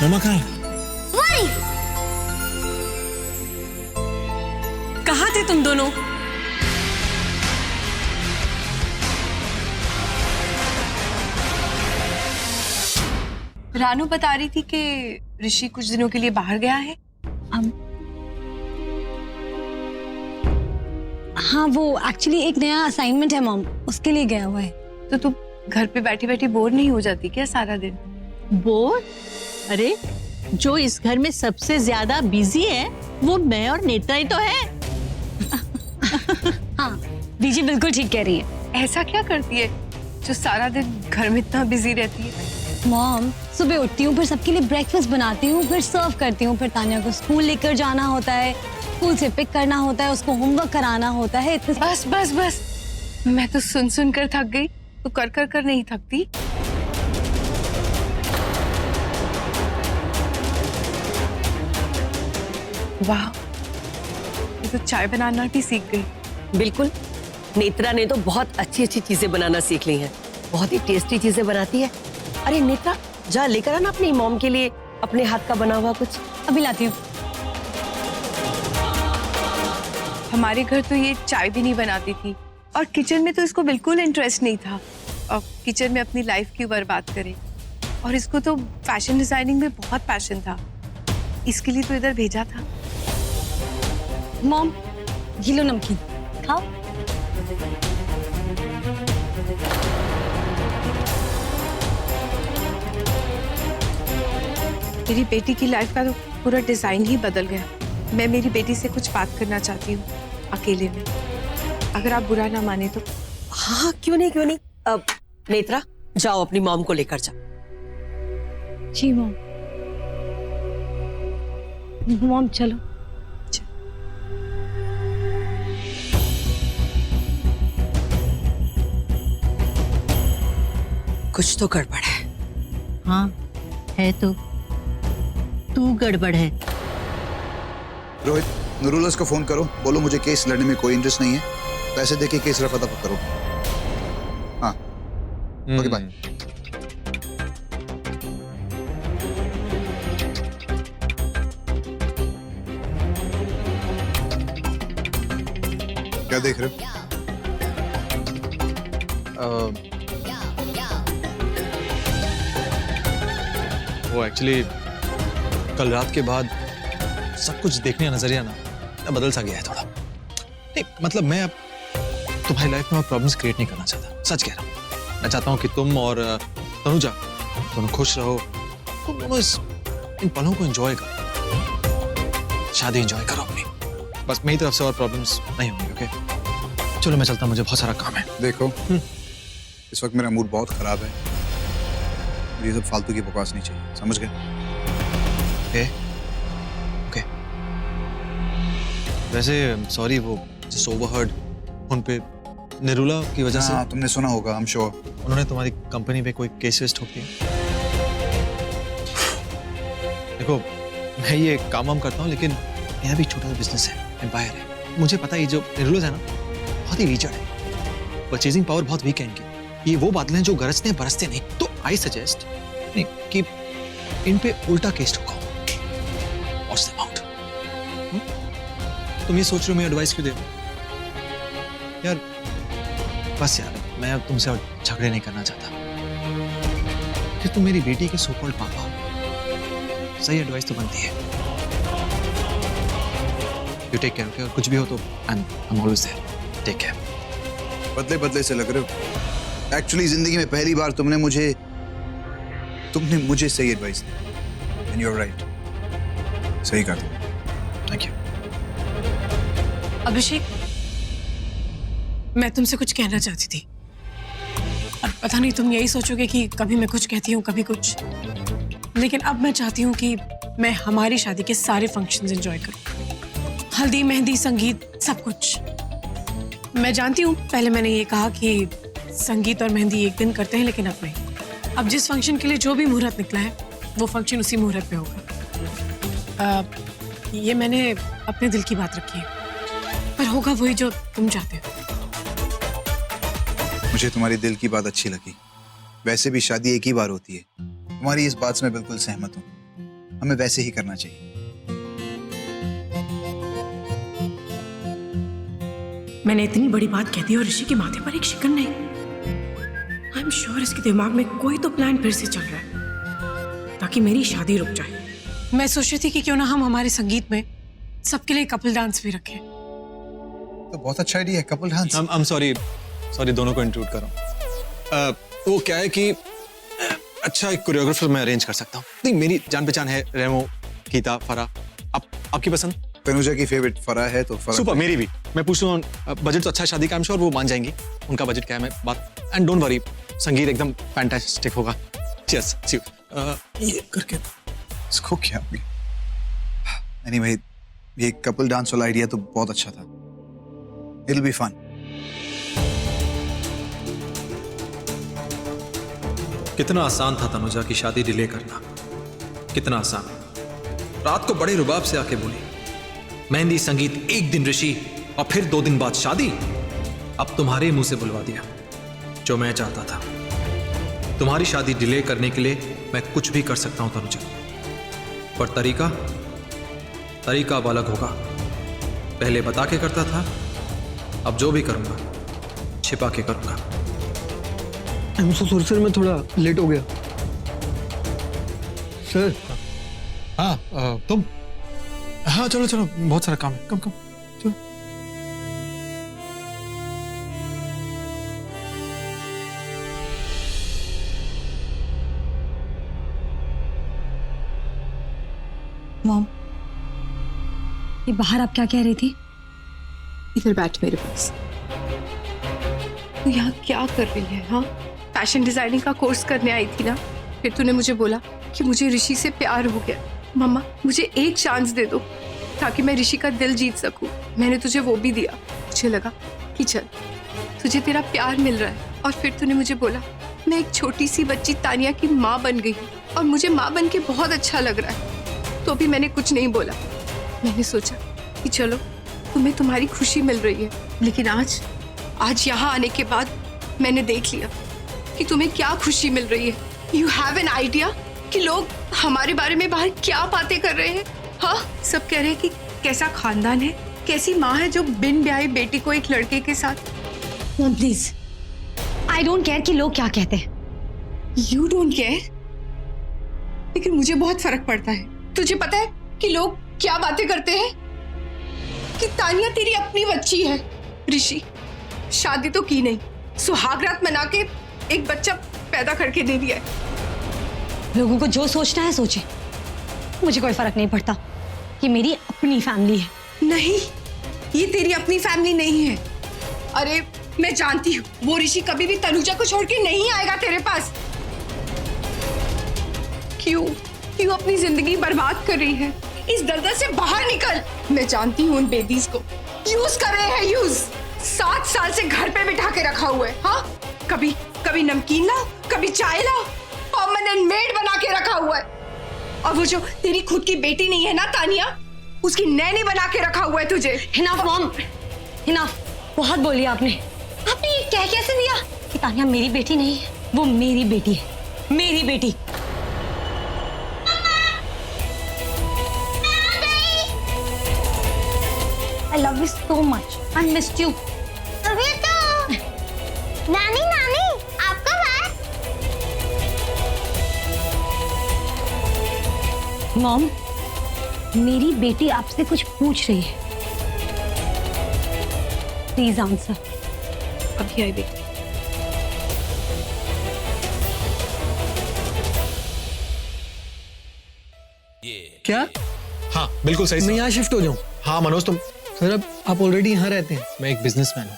मम्मा कहाँ है? वही। कहाँ थे तुम दोनों? रानू बता रही थी कि ऋषि कुछ दिनों के लिए बाहर गया है। हाँ, वो एक्चुअली एक नया असाइनमेंट है मॉम, उसके लिए गया हुआ है। तो तुम घर पे बैठी बैठी बोर नहीं हो जाती क्या सारा दिन? बोर? अरे जो इस घर में सबसे ज्यादा बिजी है वो मैं और नेत्रा ही तो है। हाँ, बीजी बिल्कुल ठीक कह रही है। ऐसा क्या करती है जो सारा दिन घर में इतना बिजी रहती है? मॉम, सुबह उठती हूँ, फिर सबके लिए ब्रेकफास्ट बनाती हूँ, फिर सर्व करती हूँ, फिर तान्या को स्कूल लेकर जाना होता है, स्कूल से पिक करना होता है, उसको होमवर्क कराना होता है। बस बस बस, मैं तो सुन सुन कर थक गई, तो कर कर कर नहीं थकती। वाह, ये तो चाय बनाना भी सीख गई। बिल्कुल, नेत्रा ने तो बहुत अच्छी अच्छी चीजें बनाना सीख ली हैं। बहुत ही टेस्टी चीजें बनाती है। अरे नेत्रा, जा लेकर आना अपनी मॉम के लिए अपने हाथ का बना हुआ कुछ। अभी लाती हूँ। हमारे घर तो ये चाय भी नहीं बनाती थी, और किचन में तो इसको बिल्कुल इंटरेस्ट नहीं था। और किचन में अपनी लाइफ क्यों बर्बाद करे। और इसको तो फैशन डिजाइनिंग में बहुत पैशन था, इसके लिए तो इधर भेजा था। मॉम, ये लो नमकीन, खाओ। मेरी बेटी की लाइफ का तो पूरा डिजाइन ही बदल गया। मैं मेरी बेटी से कुछ बात करना चाहती हूँ अकेले में, अगर आप बुरा ना माने तो। हाँ, क्यों नहीं क्यों नहीं। अब नेत्रा, जाओ अपनी मॉम को लेकर जाओ। जी मॉम। मॉम चलो। कुछ तो गड़बड़ है। हाँ है तो, तू गड़बड़ है। रोहित, नूरुल्लाह को फोन करो, बोलो मुझे केस लड़ने में कोई इंटरेस्ट नहीं है, पैसे देके केस रफा दफा करो। हाँ, ओके बाय। क्या देख रहे हो? वो एक्चुअली कल रात के बाद सब कुछ देखने का नजरिया ना बदल सा गया है थोड़ा। नहीं मतलब मैं अब तुम्हारी लाइफ में और प्रॉब्लम्स क्रिएट नहीं करना चाहता, सच कह रहा हूँ। मैं चाहता हूँ कि तुम और तनुजा दोनों खुश रहो, तुम दोनों इन पलों को एंजॉय करो, शादी एंजॉय करो अपनी। बस मेरी तरफ से और प्रॉब्लम्स नहीं होंगी। ओके चलो मैं चलता हूँ, मुझे बहुत सारा काम है। देखो, इस वक्त मेरा मूड बहुत खराब है, ये सब फालतू की बकवास नहीं चाहिए, समझ गए? Okay okay. वैसे सॉरी, वो जस्ट ओवरहर्ड उन पे निरुला की वजह से। हाँ, तुमने सुना होगा, आई एम श्योर। उन्होंने तुम्हारी कंपनी पे कोई केसेस ठोक दिए। देखो, मैं ये काम वाम करता हूँ, लेकिन मेरा भी छोटा सा बिजनेस है, एम्पायर है। मुझे पता है ये जो निरुला है ना, बहुत ही वीचर है, परचेजिंग पावर बहुत वीक है इनकी। ये वो बादल हैं जो गरजते हैं बरसते नहीं। तो आई सजेस्ट कि इन पे उल्टा केस ठोकाओ। What's the amount? तुम ये सोच रहे हो मैं एडवाइस क्यों दे रहा हूं? यार बस यार, मैं अब तुमसे और झगड़े नहीं करना चाहता कि तुम मेरी बेटी के सो कॉल्ड पापा हो। सही एडवाइस तो बनती है। You take care, okay? और कुछ भी हो तो I am always there. Take care. बदले बदले से लग रहे हो। एक्चुअली जिंदगी में पहली बार तुमने मुझे सही एडवाइस दी। एंड यू आर राइट, सही कहा तुमने। Thank you. अभिषेक, मैं तुमसे कुछ कहना चाहती थी, और पता नहीं तुम यही सोचोगे कि कभी मैं कुछ कहती हूँ कभी कुछ, लेकिन अब मैं चाहती हूँ कि मैं हमारी शादी के सारे फंक्शंस एंजॉय करूँ। हल्दी, मेहंदी, संगीत, सब कुछ। मैं जानती हूँ पहले मैंने ये कहा कि संगीत और मेहंदी एक दिन करते हैं, लेकिन अब नहीं। अब जिस फंक्शन के लिए जो भी मुहूर्त निकला है वो फंक्शन उसी मुहूर्त पे होगा। ये मैंने अपने दिल की बात रखी है, पर होगा वही जो तुम चाहते हो। मुझे तुम्हारी दिल की बात अच्छी लगी। वैसे भी शादी एक ही बार होती है। तुम्हारी इस बात से मैं बिल्कुल सहमत हूँ। हमें वैसे ही करना चाहिए। मैंने इतनी बड़ी बात कह दी और ऋषि के माथे पर एक शिकन नहीं। आई एम श्योर इसके दिमाग में कोई तो प्लान फिर से चल रहा है ताकि मेरी शादी रुक जाए। मैं सोच रही थी कि क्यों ना हम हमारे संगीत में सबके लिए कपल डांस भी रखें। तो बहुत अच्छा आइडिया है, कपल डांस। I'm सॉरी दोनों को इंक्लूड कर रहा हूँ। वो क्या है कि अच्छा एक कोरियोग्राफर मैं अरेंज कर सकता हूँ। नहीं, मेरी जान पहचान है, रेमो, गीता, फरा। आपकी पसंद? तनुजा की फेवरेट फरा है तो फरा। सुपर, मेरी भी। मैं पूछ रहा हूँ, बजट तो अच्छा है शादी का, आई एम श्योर वो मान जाएंगी। उनका बजट क्या है मैं बात, एंड डोंट वरी, संगीत एकदम फैंटास्टिक होगा। Cheers, see you. ये करके इसको क्या हो गया? एनीवे, ये कपल डांस वाला आइडिया तो बहुत अच्छा था। It will be fun. कितना आसान था तनुजा की शादी डिले करना, कितना आसान। रात को बड़े रुबाब से आके बोली, मेहंदी संगीत एक दिन ऋषि और फिर 2 दिन बाद शादी। अब तुम्हारे मुंह से बुलवा दिया जो मैं चाहता था। तुम्हारी शादी डिले करने के लिए मैं कुछ भी कर सकता हूं तनुजा, पर तरीका अब अलग होगा। पहले बता के करता था, अब जो भी करूंगा छिपा के करूंगा। सर मैं थोड़ा लेट हो गया सर। हाँ तुम, हाँ चलो बहुत सारा काम है, कम चलो। मॉम, ये बाहर आप क्या कह रही थी? इधर बैठ मेरे पास। तू यहाँ क्या कर रही है? हाँ, फैशन डिजाइनिंग का कोर्स करने आई थी ना, फिर तूने मुझे बोला कि मुझे ऋषि से प्यार हो गया। मम्मा, मुझे एक चांस दे दो ताकि मैं ऋषि का दिल जीत सकूं। मैंने तुझे वो भी दिया। मुझे लगा कि चल तुझे तेरा प्यार मिल रहा है, और फिर तूने मुझे बोला मैं एक छोटी सी बच्ची तानिया की माँ बन गई हूँ और मुझे माँ बन के बहुत अच्छा लग रहा है। तो भी मैंने कुछ नहीं बोला। मैंने सोचा कि चलो तुम्हें तुम्हारी खुशी मिल रही है, लेकिन आज यहाँ आने के बाद मैंने देख लिया कि तुम्हें क्या खुशी मिल रही है। यू हैव एन आइडिया कि लोग हमारे बारे में बाहर क्या बातें कर रहे हैं? हाँ, सब कह रहे हैं कि कैसा खानदान है, कैसी माँ है जो बिन ब्याही बेटी को एक लड़के के साथ। Mom please, I don't care कि लोग क्या कहते हैं। यू डोंट केयर, लेकिन मुझे बहुत फर्क पड़ता है। तुझे पता है कि लोग क्या बातें करते हैं? कि तानिया तेरी अपनी बच्ची है। ऋषि शादी तो की नहीं, सुहागरात मना के एक बच्चा पैदा करके दे दिया है। लोगों को जो सोचना है सोचे, मुझे कोई फर्क नहीं पड़ता। कि मेरी अपनी फैमिली है। नहीं, ये तेरी अपनी फैमिली नहीं है। अरे मैं जानती हूँ वो ऋषि कभी भी तनुजा को छोड़ के नहीं आएगा तेरे पास। क्यों अपनी जिंदगी बर्बाद कर रही है? इस दलदल से बाहर निकल। मैं जानती हूँ उन बेबीज को यूज कर रहे हैं, यूज। 7 साल से घर पे बिठा के रखा हुआ है। हाँ, कभी नमकीन लाओ, कभी चाय लाओ, परमानेंट मेड बना के रखा हुआ है। और वो जो तेरी खुद की बेटी नहीं है ना तानिया, उसकी नैनी बना के रखा हुआ है तुझे। Enough mom, enough. बहुत बोली आपने ये कह कैसे दिया कि तानिया मेरी बेटी नहीं है? वो मेरी बेटी है, मेरी बेटी। I love you so much. I missed you. अभी तो नानी आप कब आए? मॉम, मेरी बेटी आपसे कुछ पूछ रही है। Please answer. अभी आई बेटी। क्या हाँ बिल्कुल सही। मैं यहाँ शिफ्ट हो जाऊँ? हाँ मनोज, तुम। सर अब आप ऑलरेडी यहाँ रहते हैं। मैं एक बिजनेसमैन हूँ,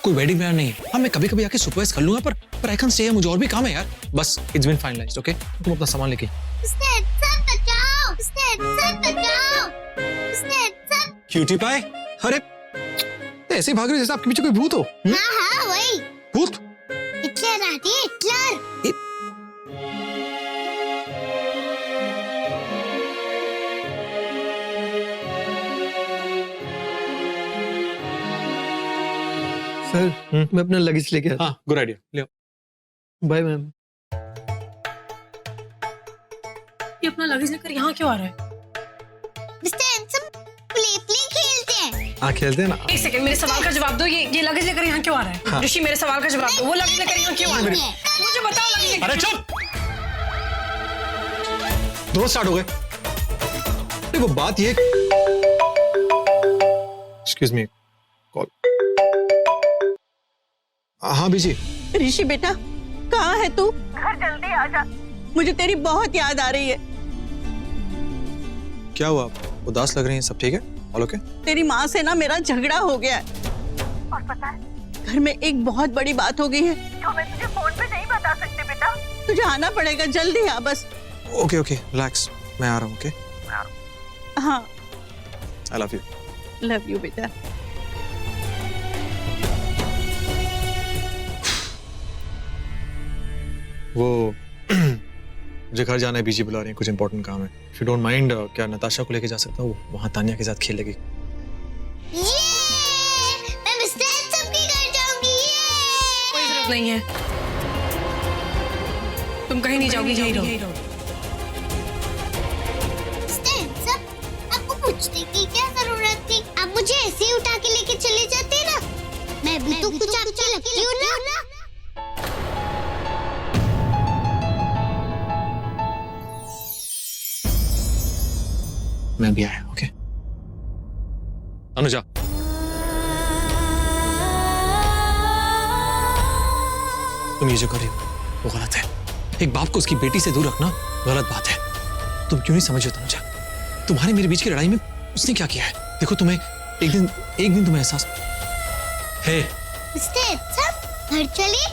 कोई वेडिंग प्लान नहीं है। हाँ, मैं कभी कभी आके सुपरवाइज कर लूंगा, पर आई कैन स्टे, मुझे और भी काम है यार। बस इट्स बीन फाइनलाइज्ड, ओके? तुम अपना सामान लेके। क्यूटी पाई, अरे ऐसे भाग रहे जैसे आपके पीछे कोई भूत हो। हाँ वही भूत? हिटलर आती है, हिटलर। सर मैं अपना लगेज लेके आता हाँ, गुड आइडिया, ले आओ। हूँ। Bye ma'am. ये अपना लगेज लेकर यहाँ क्यों आ रहा है? मिस्टर हैंडसम प्ले खेलते हैं। हाँ खेलते हैं ना। एक सेकंड, मेरे सवाल का जवाब दो। ये लगेज लेकर यहाँ क्यों आ रहा है? हाँ। ऋषि, मेरे सवाल का जवाब दो। वो लगेज लेकर यहाँ क्यों आ रहा है? मुझे बताओ लगेज लेकर। अरे चुप! दोनों स्टार्ट हो गए। अरे वो बात ये, एक्सक्यूज मी, कॉल। हाँ बीजी। ऋषि बेटा, कहाँ है तू? घर जल्दी आ जा, मुझे तेरी बहुत याद आ रही है। क्या हुआ, आप उदास लग रही हैं? सब ठीक है? All okay? तेरी माँ से ना मेरा झगड़ा हो गया है और पता है घर में एक बहुत बड़ी बात हो गई है जो मैं तुझे फोन पे नहीं बता सकती बेटा। तुझे आना पड़ेगा, जल्दी आ बस। ओके ओके, रिलैक्स, मैं आ रहा हूँ। ओके, हाँ, I love you. Love you बेटा। वो मुझे घर जाना है, बीजी बुला रही है, कुछ इंपॉर्टेंट काम है। इफ यू डोंट माइंड, क्या नताशा को लेके जा सकता हूँ? वहाँ तानिया के साथ खेलेगी। मैं मिस्टर हैंडसम के घर जाऊंगी। कोई जरूरत नहीं है, तुम कहीं नहीं जाओगी, यहीं रहो। मिस्टर हैंडसम, आपको पूछने की क्या जरूरत थी? आप मुझे ऐसे ही उठा के लेके चले जाते ना। मैं भी तो कुछ आपकी लगती हूँ ना। मैं भी आया। ओके अनुजा, तुम ये जो कर रही हो वो गलत है। एक बाप को उसकी बेटी से दूर रखना गलत बात है। तुम क्यों नहीं समझ रहे अनुजा? तुम्हारे मेरे बीच की लड़ाई में उसने क्या किया है? देखो, तुम्हें एक दिन तुम्हें एहसास है। मिस्टर हैंडसम, घर चले?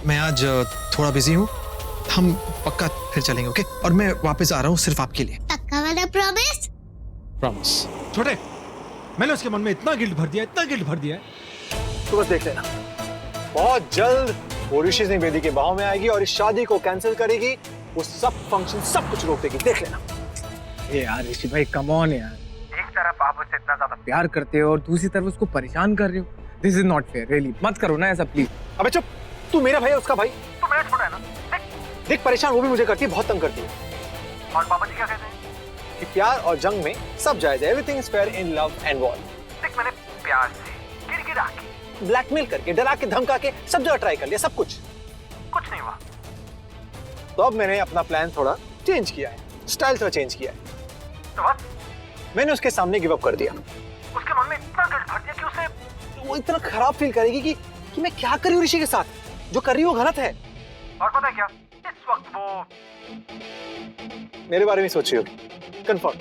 मैं आज थोड़ा बिजी हूँ, हम पक्का फिर चलेंगे। ओके, और मैं वापस आ रहा हूँ सिर्फ आपके लिए। पक्का वाला प्रॉमिस? प्रॉमिस। छोटे, मैंने उसके मन में इतना गिल्ट भर दिया तो बस देख लेना, बहुत जल्द वो ऋषि सिंह बेदी के बाहों में आएगी और इस शादी को कैंसिल करेगी। वो सब फंक्शन सब कुछ रोक देगी, देख लेना। ये यार ऋषि भाई, कम ऑन यार। एक तरफ आप उससे इतना ज्यादा प्यार करते हो और दूसरी तरफ उसको परेशान कर रहे हो। This is not fair, really. मत करो ना ऐसा प्लीज। अबे चुप, तू मेरा भाई है, उसका भाई तो मेरा छोटा है ना। देख परेशान वो भी मुझे करती है, बहुत तंग करती है। और पापा जी क्या कहते हैं कि प्यार और जंग में सब जायज है, everything is fair in love and war. देख मैंने प्यार से गिड़गिड़ा के, ब्लैकमेल करके, डरा के, धमका के सब जगह ट्राई कर लिया, सब कुछ नहीं हुआ। तो अब मैंने अपना प्लान थोड़ा चेंज किया है, स्टाइल थोड़ा चेंज किया है। तो बस मैंने उसके सामने गिव अप कर दिया। उसके मन में इतना गिल्ट भर दिया कि उसे वो इतना खराब फील करेगी कि मैं क्या कर रही हूँ ऋषि के साथ, जो कर रही हूँ गलत है। और पता है क्या, इस वक्त वो मेरे बारे में सोच रही होगी, कंफर्म।